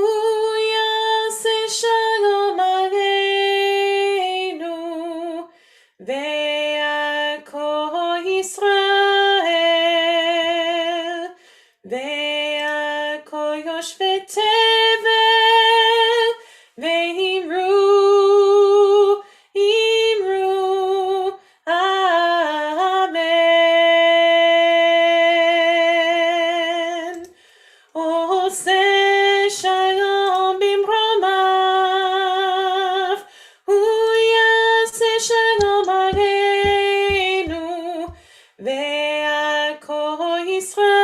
יעשה שלום עלינו ועל כל ישראל ועל כל יושבי תבל ואמרו אמן. עושה שלום במרומיו, הוא יעשה שלום עלינו ועל כל ישראל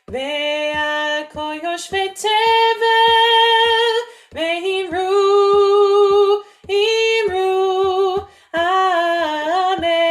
ועל כל יושבי תבל ואמרו אמן.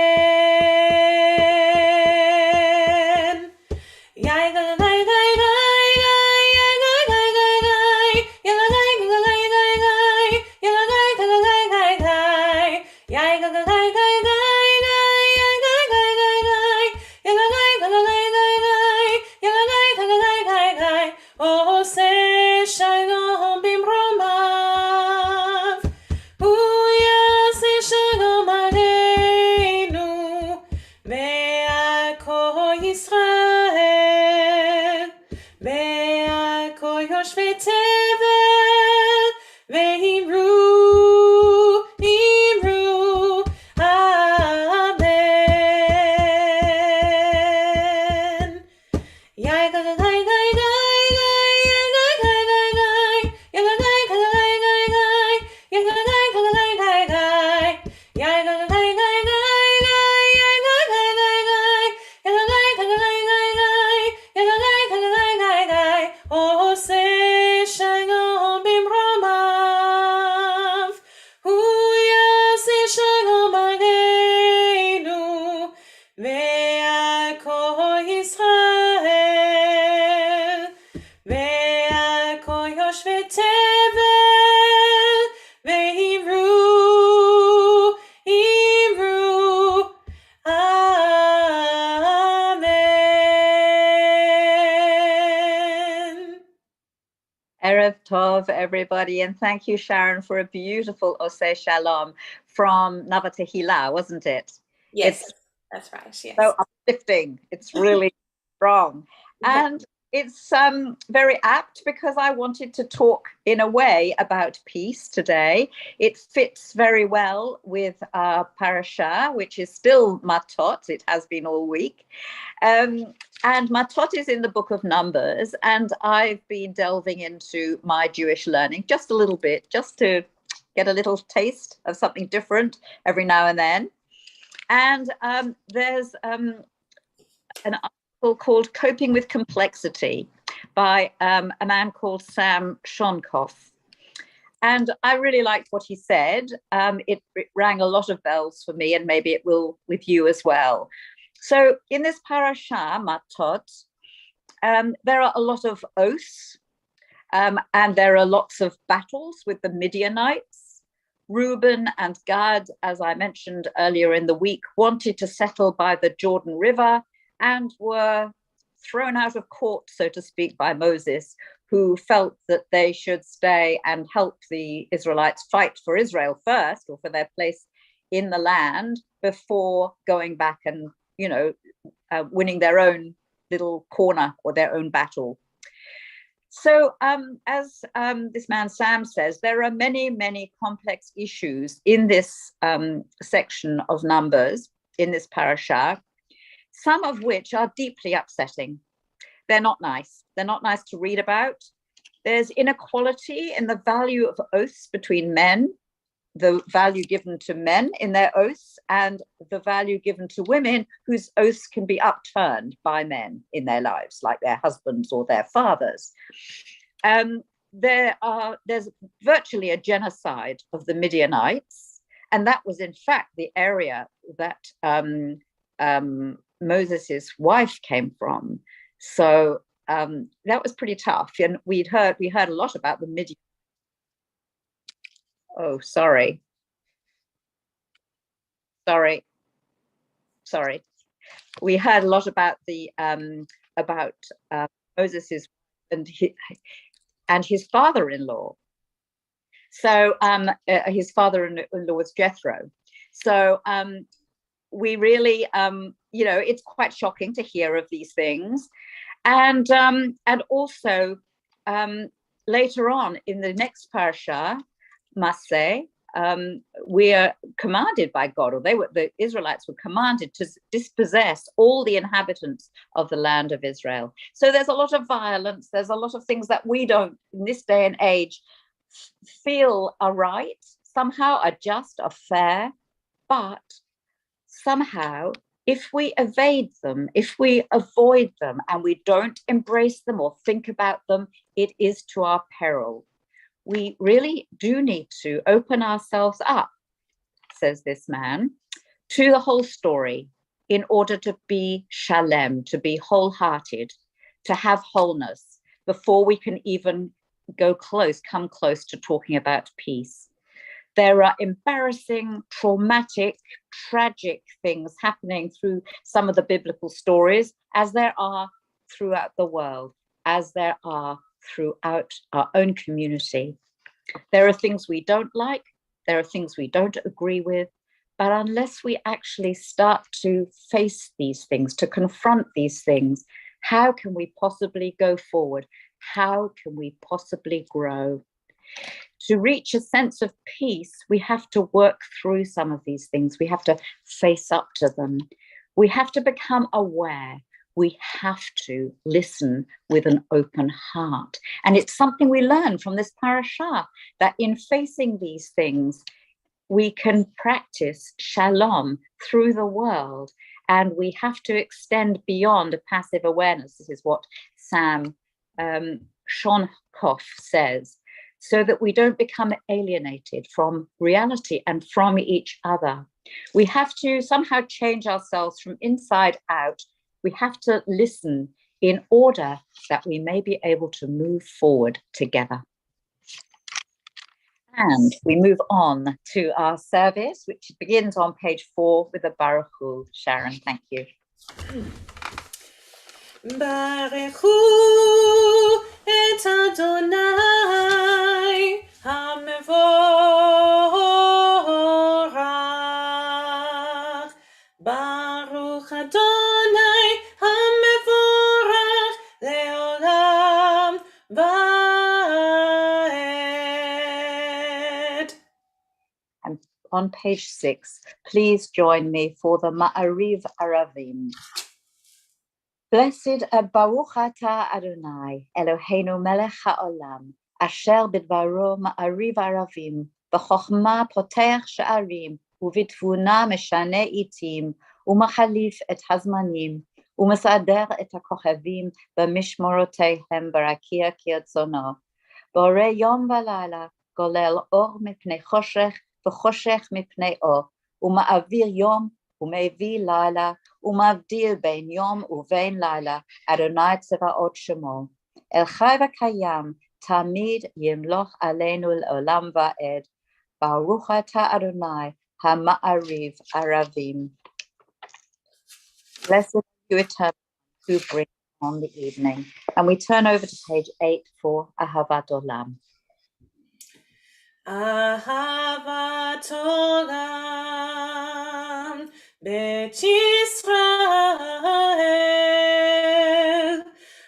עושה שלום במרומיו, הוא יעשה שלום עלינו ועל כל ישראל ועל כל יושבי תבל ואמרו אמן. עושה שלום במרומיו, הוא יעשה שלום עלינו ועל כל ישראל ועל כל יושבי תבל ואמרו amen. Erev Tov, everybody, and thank you, Sharon, for a beautiful Oseh Shalom from Nava Tehillah, wasn't it? Yes, that's right. Yes. So uplifting. It's really strong. And it's very apt because I wanted to talk in a way about peace today. It fits very well with our parasha, which is still Matot. It has been all week. And Matot is in the book of Numbers, and I've been delving into my Jewish learning just a little bit, just to get a little taste of something different every now and then. And there's an article called Coping with Complexity by a man called Sam Shonkoff. And I really liked what he said. It rang a lot of bells for me, and maybe it will with you as well. So in this parasha, Matot, there are a lot of oaths, and there are lots of battles with the Midianites. Reuben and Gad, as I mentioned earlier in the week, wanted to settle by the Jordan River and were thrown out of court, so to speak, by Moses, who felt that they should stay and help the Israelites fight for Israel first, or for their place in the land, before going back and, winning their own little corner or their own battle. So as this man Sam says, there are many, many complex issues in this section of Numbers, in this parasha, some of which are deeply upsetting. They're not nice. They're not nice to read about. There's inequality in the value of oaths between men, the value given to men in their oaths, and the value given to women whose oaths can be upturned by men in their lives, like their husbands or their fathers. There's virtually a genocide of the Midianites, and that was in fact the area that Moses's wife came from. So that was pretty tough. And we heard a lot about the Midianites. Oh, sorry. We heard a lot about the Moses's his father-in-law. So his father-in-law was Jethro. So we really, it's quite shocking to hear of these things. And also later on in the next parasha, Maseh, we are commanded by God, or the Israelites were commanded to dispossess all the inhabitants of the land of Israel. So there's a lot of violence. There's a lot of things that we don't, in this day and age, feel are right, somehow are just, are fair, but somehow, if we evade them, if we avoid them, and we don't embrace them or think about them, it is to our peril. We really do need to open ourselves up, says this man, to the whole story in order to be shalem, to be wholehearted, to have wholeness before we can even come close to talking about peace. There are embarrassing, traumatic, tragic things happening through some of the biblical stories, as there are throughout the world, as there are throughout our own community. There are things we don't like, there are things we don't agree with, but unless we actually start to face these things, to confront these things, how can we possibly go forward? How can we possibly grow? To reach a sense of peace, we have to work through some of these things. We have to face up to them. We have to become aware. We have to listen with an open heart. And it's something we learn from this parasha, that in facing these things, we can practice shalom through the world. And we have to extend beyond a passive awareness. This is what Sam Shonkoff says, so that we don't become alienated from reality and from each other. We have to somehow change ourselves from inside out. We have to listen in order that we may be able to move forward together. And we move on to our service, which begins on page 4 with a Baruch Hu. Sharon, thank you. Baruch Hu et Adonai HaMevorach. Baruch Adonai HaMevorach leolam vaed. And on page 6, please join me for the Ma'ariv Aravim. Blessed Baruch Atah Adonai, Eloheinu melech haolam, asher bidvaro ma'ariv aravim, b'chokhmah potech sha'arim, u'bitvuna meshane itim, u'machalif et hazmanim, u'mesader et hakochavim, b'mishmorotehem barakia kirtzono. Borei yom v'layla, golel or mipnei choshech, v'choshech mipnei or, u'ma'avir yom, ומביא לילה, ומבדיל בין יום ובין לילה, אדוני צבאות שמו. אל חי וקיים, תמיד ימלוך עלינו לעולם ועד. ברוך אתה אדוני, המעריב ערבים. Blessed are you, eternal, who bring on the evening. And we turn over to page 8 for Ahavat Olam. Ahavat Olam Bet Yisrael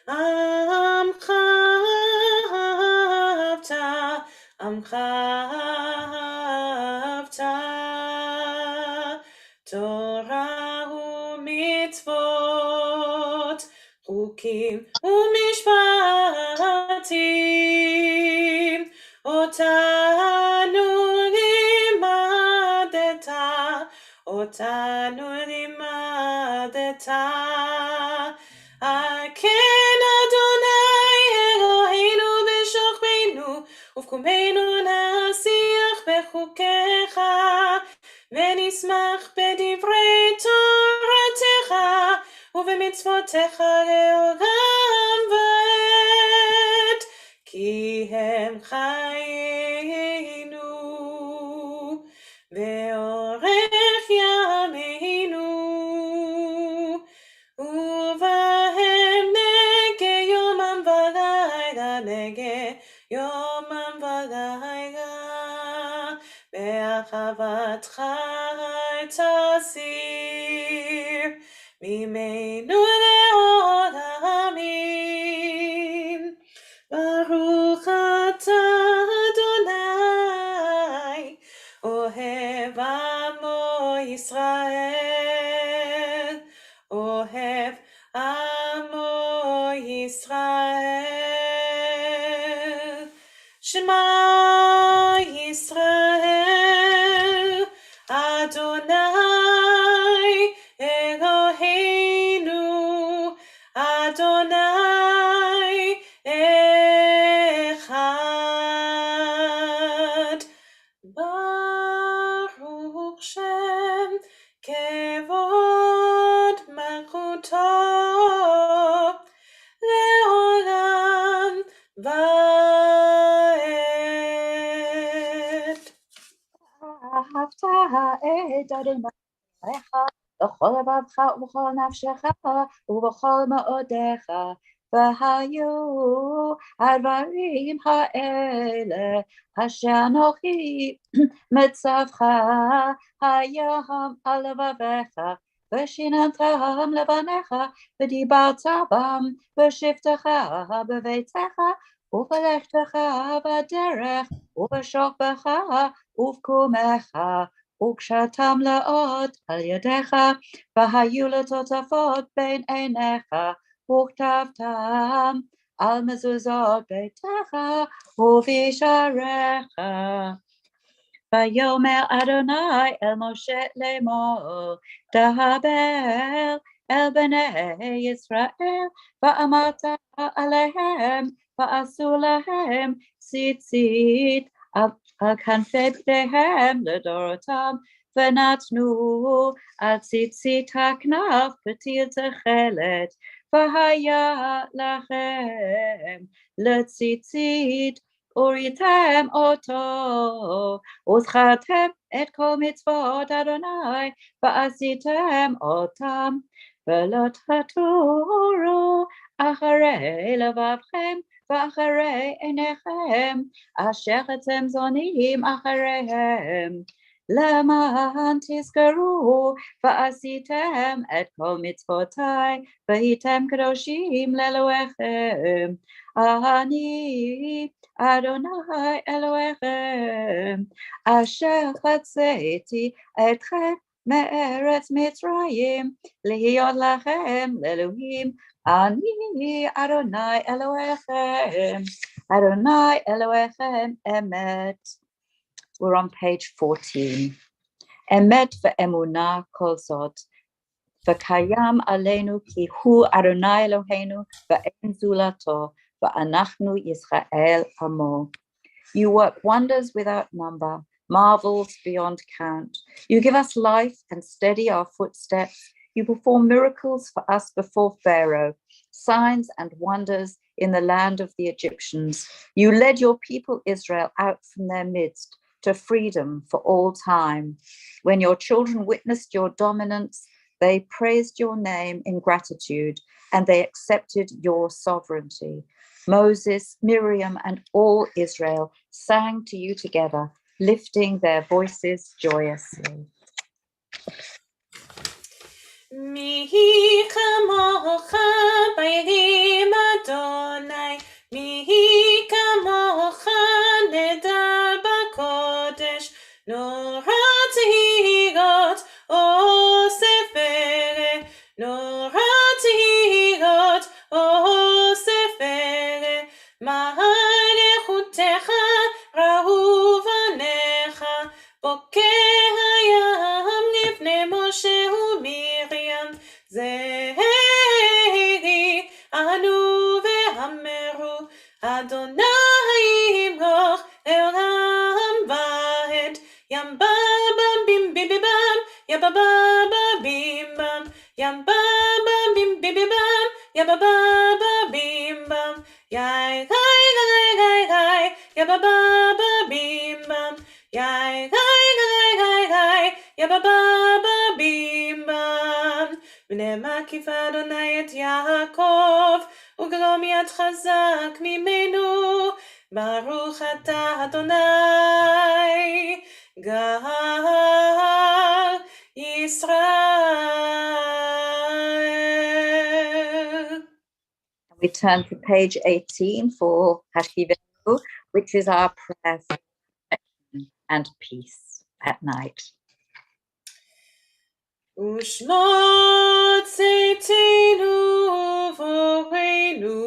Amcha Avta Torah u'mitzvot Chukim u'mishpatim Otanu limadeta Aken Adonai Eloheinu b'shokbeinu ufkumeinu nasiach bechukecha v'nismach b'divrei toratecha uv'mitzvotecha le'olam va'ed ki hem chayenu ve'orech yameinu uvahem neke yomam v'layla ונגה יומם ולילה, באחוותך תסיר, ממנו לעולמים. ברוך אתה אדוני, אוהב עמו ישראל, אוהב עמו ישראל. שמע ישראל, אדוני אלוהינו, אדוני אחד. ברוך שם כבוד מלכותו לעולם ועד. אהבת את אדוני אלוהיך בכל לבבך ובכל נפשך ובכל מאודיך, והיו הדברים האלה אשר אנוכי מצווך היום על לבביך, ושיננתם לבניך, ודיברת בם בשבתך בביתך ובלכתך בדרך ובשוכבך ובקומך, וקשרתם לאות על ידיך, והיו לטוטפות בין עיניך, וכתבתם על מזוזות ביתך ובשעריך. ויאמר אדוני אל משה לאמור, דבר אל בני ישראל, ואמרת עליהם, ועשו להם ציצית על כנפי בגדיהם לדורותם, ונתנו על ציצית הכנף פתיל תכלת, והיה לכם לציצית, וראיתם אותו, וזכרתם את כל מצוות אדוני, ועשיתם אותם, ולא תטורו אחרי לבבכם ואחרי עיניכם, אשר אתם זונים אחריהם, למען תזכרו ועשיתם את כל מצוותיי, והייתם קדושים לאלוהיכם. אני אדוני אלוהיכם, אשר הוצאתי אתכם מארץ מצרים, להיות לכם לאלוהים. אני אדוני אלוהיכם, אדוני אלוהיכם אמת. We're on page 14. אמת ואמונה כל זאת, וקיים עלינו כי הוא אדוני אלוהינו ואין זולתו, ואנחנו ישראל עמו. You work wonders without number, marvels beyond count. You give us life and steady our footsteps. You perform miracles for us before Pharaoh, signs and wonders in the land of the Egyptians. You led your people Israel out from their midst to freedom for all time. When your children witnessed your dominance, they praised your name in gratitude, and they accepted your sovereignty. Moses, Miriam, and all Israel sang to you together, lifting their voices joyously. מי כמוך בעירים אדוני, מי כמוך נדר בקודש, נורא תהילות אוסף פלא, נורא תהילות אוסף פלא, מלכותך ראו בניך, בוקר הים לפני משה ומרים, זהי אנו ואמרו, אדוני ימלוך לעולם ועד. ים בבם בים בים בם, ים בבם בים בם, ים בבם בים בים בם, ים בבם בים בם, יאי גאי גאי גאי גאי, ים בבם בים בם, יאי גאי גאי גאי גאי, ים בבם בים בם. בני מקיף אדוני את יעקב, וגרום יד חזק ממנו, ברוך אתה אדוני, גר ישראל. We turn to page 18 for Hashivenu, which is our prayer for protection and peace at night. ושמות צאתנו ובואנו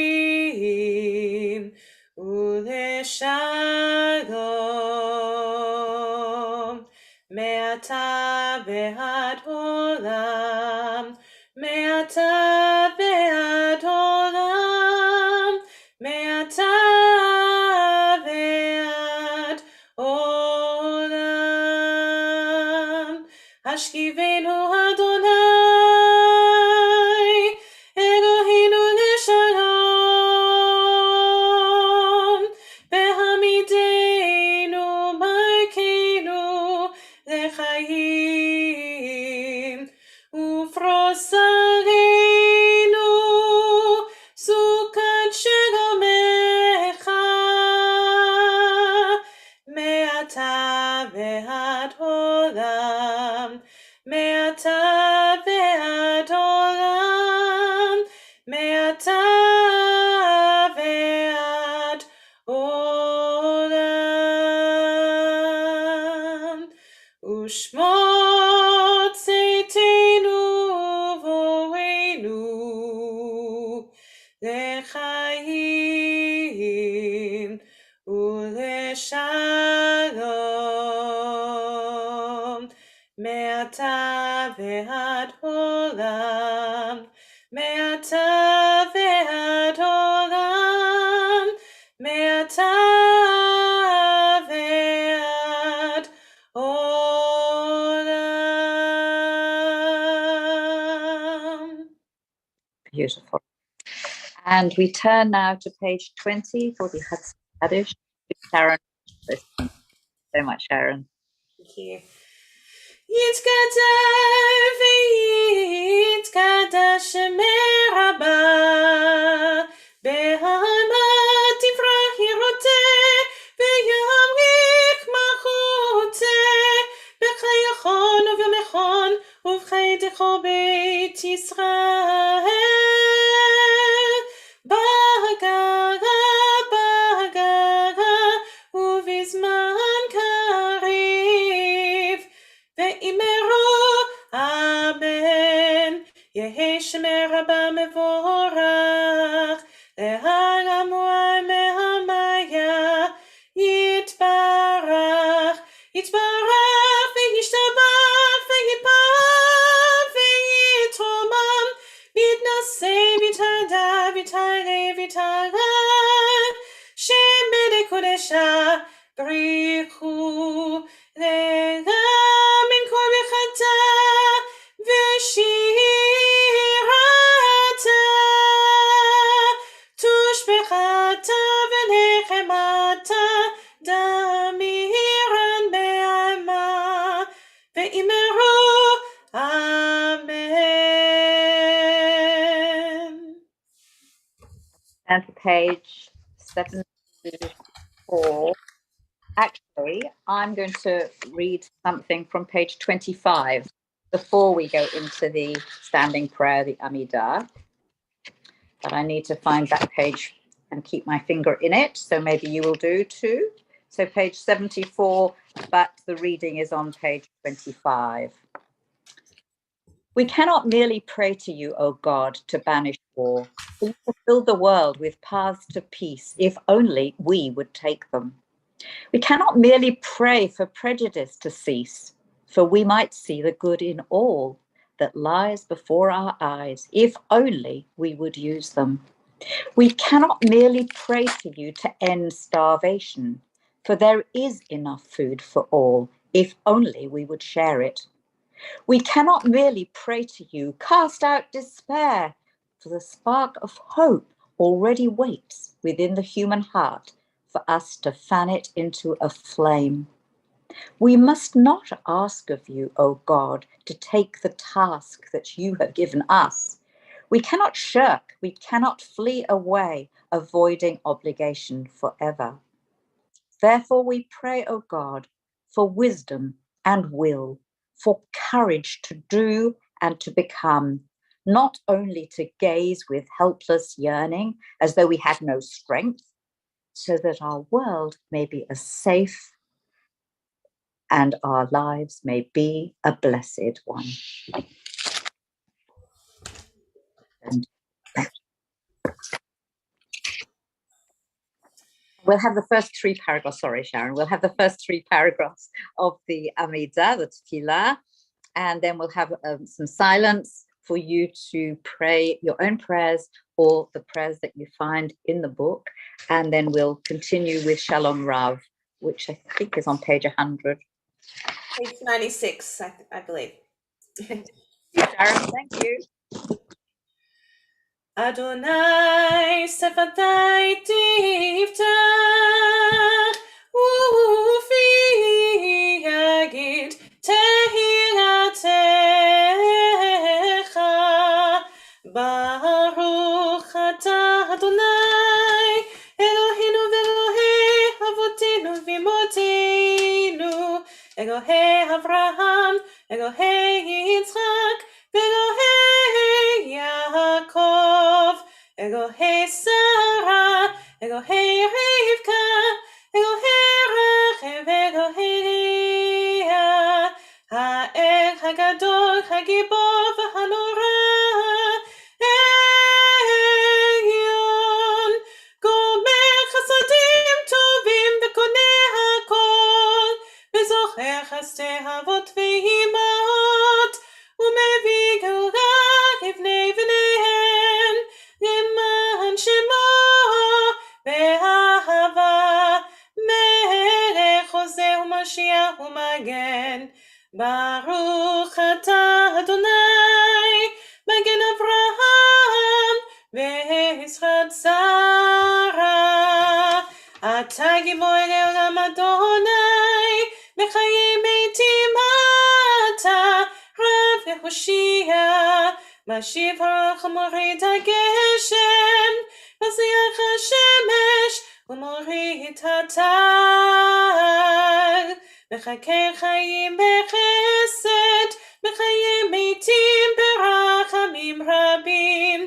לחיים ולשלום, מעתה ועד עולם, מעתה ועד עולם, מעתה ועד עולם. השכיבנו אדוני, אלוהינו לשלום, והעמידנו מלכנו לחיים, ופרוס עלינו סוכת שלומך, מעתה ועד עולם, מעתה ועד עולם, מעתה ועד עולם. ושמות צאתנו ובואנו לחיים ולשלום, מעתה ועד עולם, מעתה ועד עולם, מעתה ועד עולם. Beautiful. And we turn now to page 20 for the addish. Sharon, so much, Sharon. Thank you. יתגדל ויתקדש שמך רבה, בהמה תפרח ירותיה, וימליך מלכותיה, בחייכון וביומכון, ובחידך בית ישראל. בהגרה ובזמן קריב, ואמרו אמן, יהי שמך רבה מבורך, לעולם ועד מהמיה, יתברך, יתברך וישתבח ויתפאר ויתרומם, ויתנשא ויתהדר ויתעלה ויתעלה, שם בית קודשה בריחו לעם מן כל בחטא ושירתה, תושבחתה ונחמתה, דמירן בעלמה, ואמרו אמן. And to page 74. Actually, I'm going to read something from page 25 before we go into the standing prayer, the Amidah. But I need to find that page and keep my finger in it. So maybe you will do too. So page 74, but the reading is on page 25. We cannot merely pray to you, O God, to banish war, for you to fill the world with paths to peace, if only we would take them. We cannot merely pray for prejudice to cease, for we might see the good in all that lies before our eyes, if only we would use them. We cannot merely pray to you to end starvation, for there is enough food for all, if only we would share it. We cannot merely pray to you, cast out despair, for the spark of hope already waits within the human heart for us to fan it into a flame. We must not ask of you, O God, to take the task that you have given us. We cannot shirk, we cannot flee away, avoiding obligation forever. Therefore, we pray, O God, for wisdom and will, for courage to do and to become, not only to gaze with helpless yearning as though we had no strength, so that our world may be a safe and our lives may be a blessed one. And we'll have the first three paragraphs, sorry, Sharon, we'll have the first three paragraphs of the Amidah, the Tefillah, and then we'll have some silence for you to pray your own prayers or the prayers that you find in the book. And then we'll continue with Shalom Rav, which I think is on page 100. Page 96, I believe. Sharon, thank you. Adonai sefatai tiftach ufi yagid tehiratecha baruch atah Adonai Eloheinu ve'Elohei avotenu v'imotenu Elohei Avraham Elohei Yitzchak ve'Elohei Yaakov Elohei Sarah Elohei Rivka Elohei Rachel Elohei Leah Ha'el Hagadol Hagibor v'Hanora Elyon Gomer Chasadim Tovim v'Konei Hakol וזוכר חסדי אבות ואימהות, ומביא גאולה לבני בניהם, למען שמו באהבה, מלך חוזה ומשיח ומגן. ברוך אתה אדוני, מגן אברהם, וישחק שרה. אתה גיבור לעולם אדוני, מחיי מתים אתה, רב והושיע, משיב הרוח ומוריד הגשם, מזריח השמש ומוריד הטל, מחכה חיים בחסד, מחיי מתים ברחמים רבים,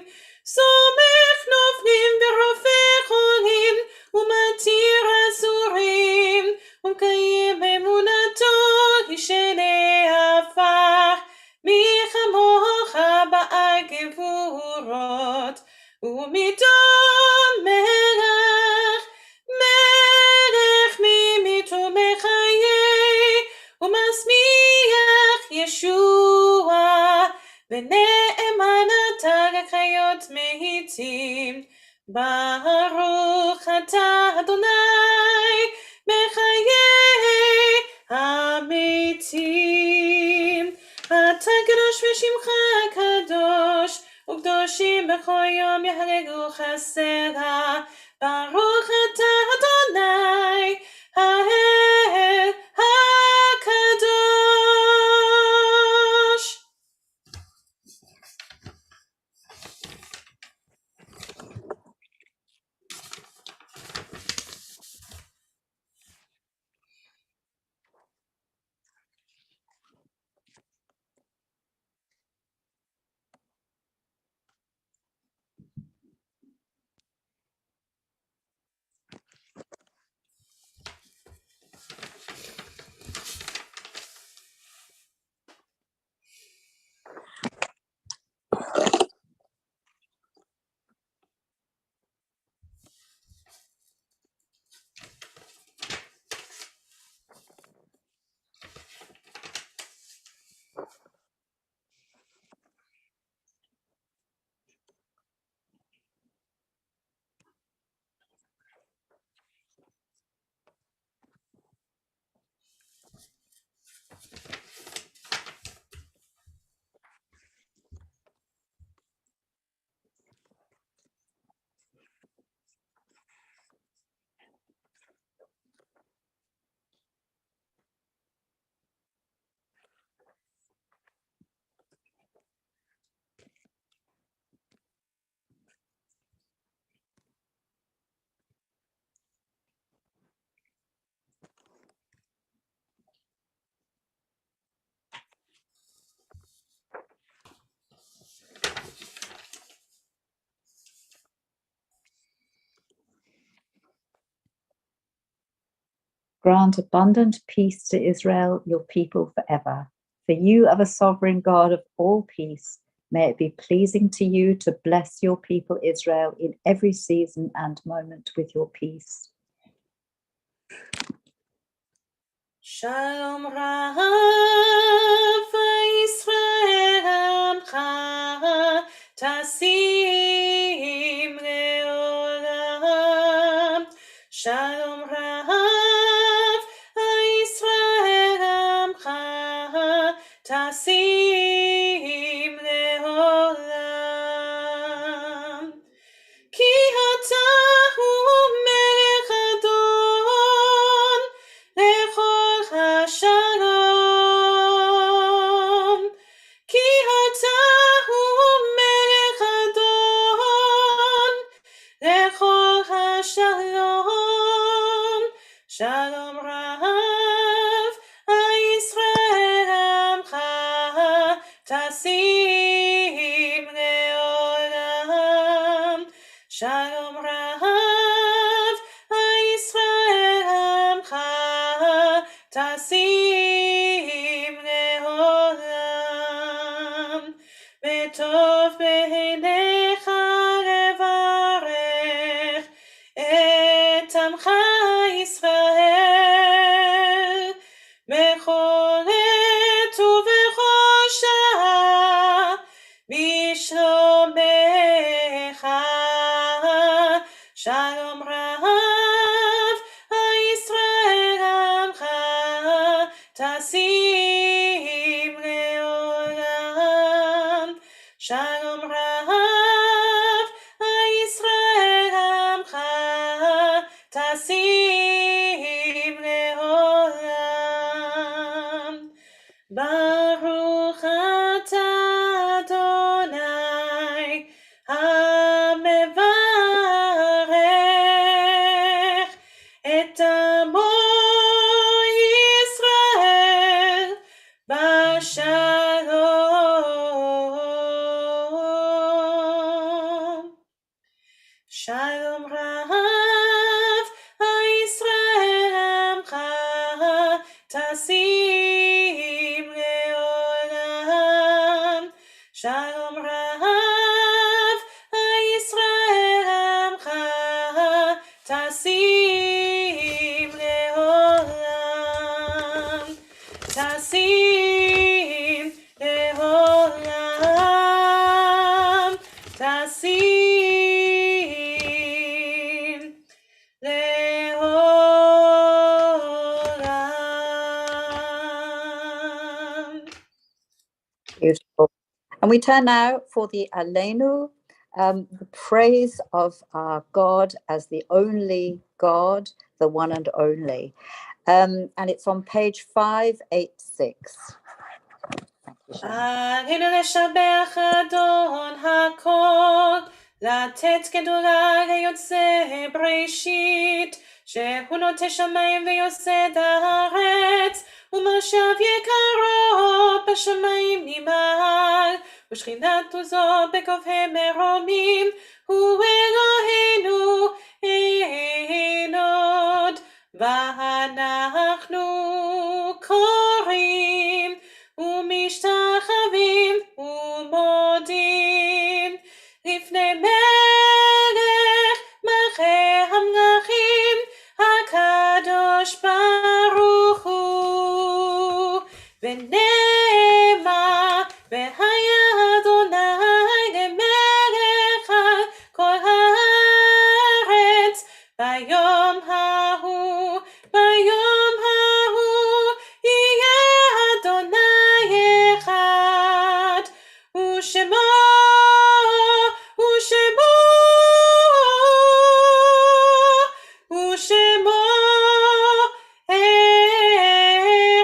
סומך נופלים ורופא חולים, ומתיר אסורים, ומקיים אמונתו ישנה עפר, מי כמוך בעל גבורות, ומדום מלך, מלך ממיתו מחיי, ומשמיח ישוע, ונאמן אתה לחיות מתים. ברוך אתה אדוני מחיי המתים. אתה קדוש ושמך קדוש, וקדושים בכל יום יהללו חסרה. ברוך אתה אדוני האל הקדוש. Grant abundant peace to Israel, your people forever. For you are the sovereign God of all peace. May it be pleasing to you to bless your people Israel in every season and moment with your peace. Shalom Rav Yisrael Amcha Tasim Leolam. Shalom Rav Yisrael Amcha Tasim Leolam. Ki ata hu melech adon lechol hashalom. Ki ata hu melech adon lechol hashalom. Shalom Rav Yisrael Amcha Tasim Leolam. Shalom Rav Yisrael Amcha Tasim Leolam. Betov beinecha levarech et Amcha Yisrael bechol עת ובחושע בשלומך. Shalom Rav Yisrael Amcha Tasim Leolam. Shalom Rav Yisrael Amcha Tasim Leolam. Baruch atah Adonai hamevarech et amo Yisrael bashalom. Shalom Rav Yisrael Amcha Tasim Leolam. Shalom Rav Yisrael Amcha Tasim Leolam. Tasim Leolam. Tasim Leolam. Beautiful. And we turn now for the Aleinu, the praise of our God as the only God, the one and only. And it's on page 586. Thank you, Shannon. עלינו לשבח אדון הכל, לתת גדולה ליוצא בראשית, שהוא נוטה שמיים ויוסד הארץ, ומושב יקרו בשמיים ממעל, ושכינת עוזו בגובהי מרומים, הוא אלוהינו אין עוד, ואנחנו קוראים ומשתחווים ומודים לפני מלך מלכי המלכים הקדוש ברוך הוא, ונאמר והיה אדוני למלך על כל הארץ ביום ההוא, ביום ההוא יהיה אדוני אחד, ושמו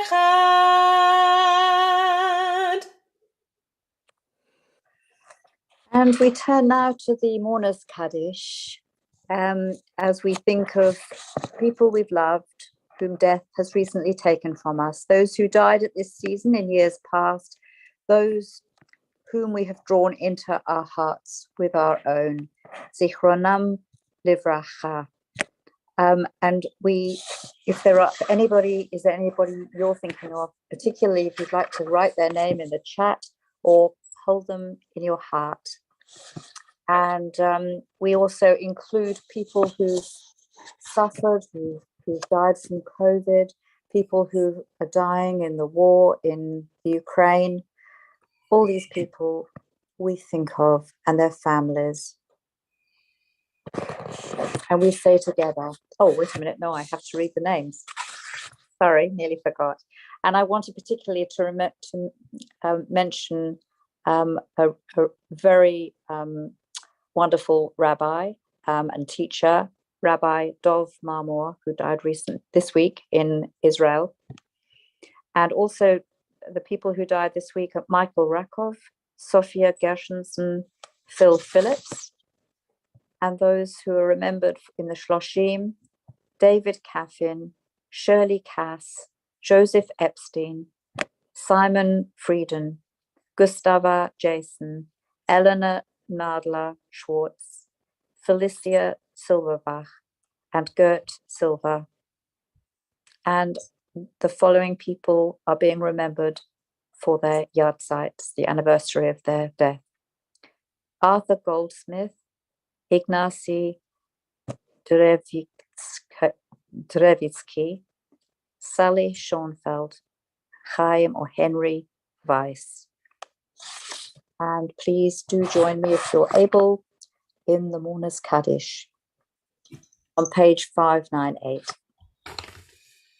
אחד. And we turn now to the mourner's Kaddish, as we think of people we've loved, whom death has recently taken from us, those who died at this season in years past, those whom we have drawn into our hearts with our own. Zichronam livracha. And if there are anybody, is there anybody you're thinking of, particularly if you'd like to write their name in the chat or hold them in your heart. And we also include people who've suffered, who've died from COVID, people who are dying in the war in the Ukraine. All these people we think of and their families. And we say together, oh, wait a minute, no, I have to read the names. Sorry, nearly forgot. And I wanted particularly to mention a very wonderful rabbi and teacher, Rabbi Dov Marmor, who died this week in Israel. And also the people who died this week are Michael Rakov, Sophia Gershenson, Phil Phillips, and those who are remembered in the Shloshim, David Caffin, Shirley Cass, Joseph Epstein, Simon Frieden, Gustava Jason, Eleanor Nadler Schwartz, Felicia Silverbach, and Gert Silver. And the following people are being remembered for their yahrzeits, the anniversary of their death. Arthur Goldsmith, Ignacy Drevitsky, Sally Schoenfeld, Chaim or Henry Weiss. And please do join me if you're able in the Mourner's Kaddish on page 598.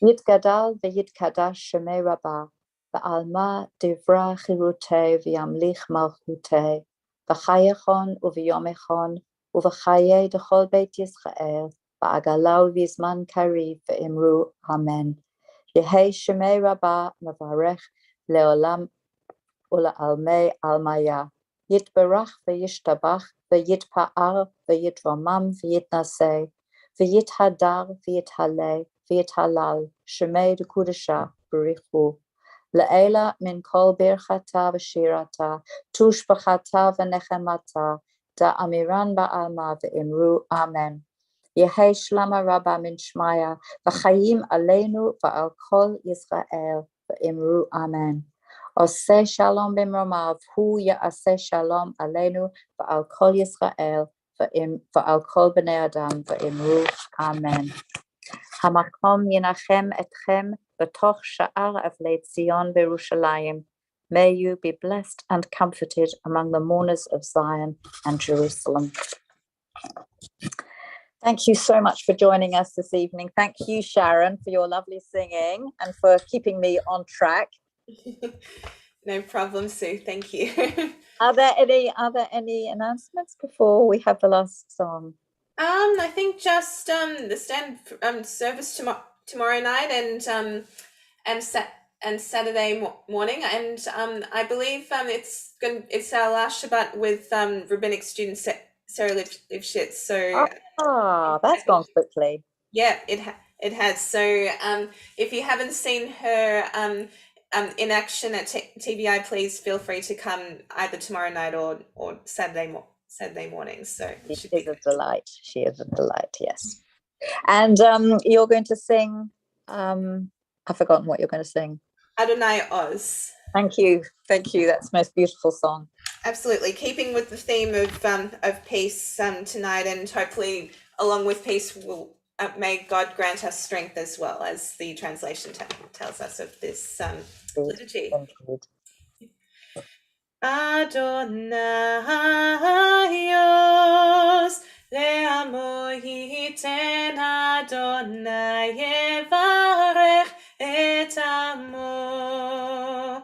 Yitgadal v'yitkadash shemei Rabbah v'alma divra chirutei v'yamlich malchutei v'chayechon u'v'yomechon u'v'chayei d'chol beit Yisrael v'agalau v'zman kariv v'imru amen. Yehei shemei Rabbah mevarech leolam ula'almei almaya yitbarach v'yishtabach v'yitpa'ar v'yitvamam v'yitnasei v'yithadar v'yithalei v'yithalal shemei d'kudesha b'richu le'ela min kol birchata v'shirata tushbachata v'nechemata da'amiran ba'alma v'imru amen. Yehei shlama rabba min shmaya v'chayim aleinu v'al kol Yisrael v'imru amen. Oseh shalom b'mromav hu ya'aseh shalom aleinu v'al kol Yisrael v'al kol b'nei adam v'imru amen. Hamakom yinachem etchem b'toch sha'ar avlei Zion v'Yerushalayim. May you be blessed and comforted among the mourners of Zion and Jerusalem. Thank you so much for joining us this evening. Thank you, Sharon, for your lovely singing and for keeping me on track. No problem, Sue. Thank you. Are there any announcements before we have the last song? I think just the stand service tomorrow night and Saturday morning, and I believe it's our last Shabbat with rabbinic student Sarah Lifshitz. So that's gone quickly. Yeah, it has. So if you haven't seen her in action at TVI, please feel free to come either tomorrow night or Saturday morning. So she is a delight. She is a delight. Yes. And you're going to sing. I've forgotten what you're going to sing. Adonai Oz. Thank you. That's the most beautiful song. Absolutely, keeping with the theme of peace tonight, and hopefully, along with peace, may God grant us strength as well, as the translation tells us of this liturgy. Adonai Oz le'amo yiten, Adonai yevarech et amo.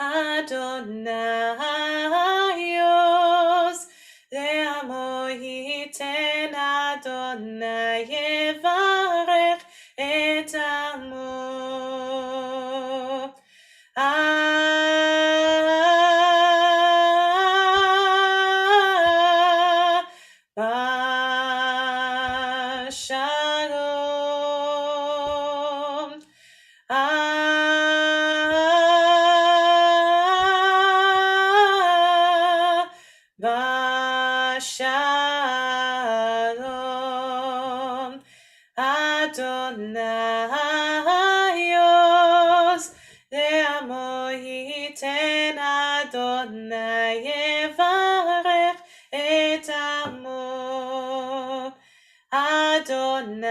Adonai Oz le'amo yiten, Adonai yevarech et amo. Shalom. Shalom. Adonaios,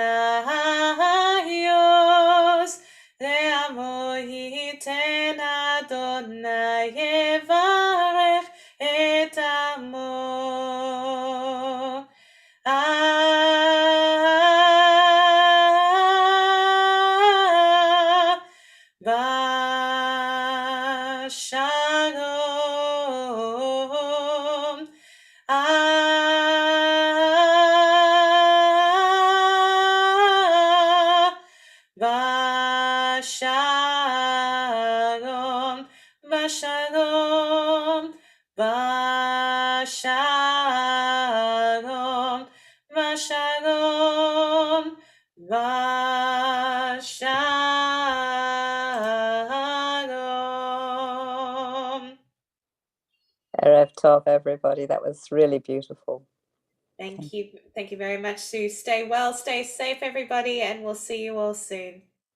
Le'amo yiten Adonai yevarech et amo. Shalom. Shalom. Shalom. Shalom. Shalom. Shalom. Erev Tov, everybody. That was really beautiful. Thank you. Thank you very much, Sue. Stay well, stay safe, everybody, and we'll see you all soon.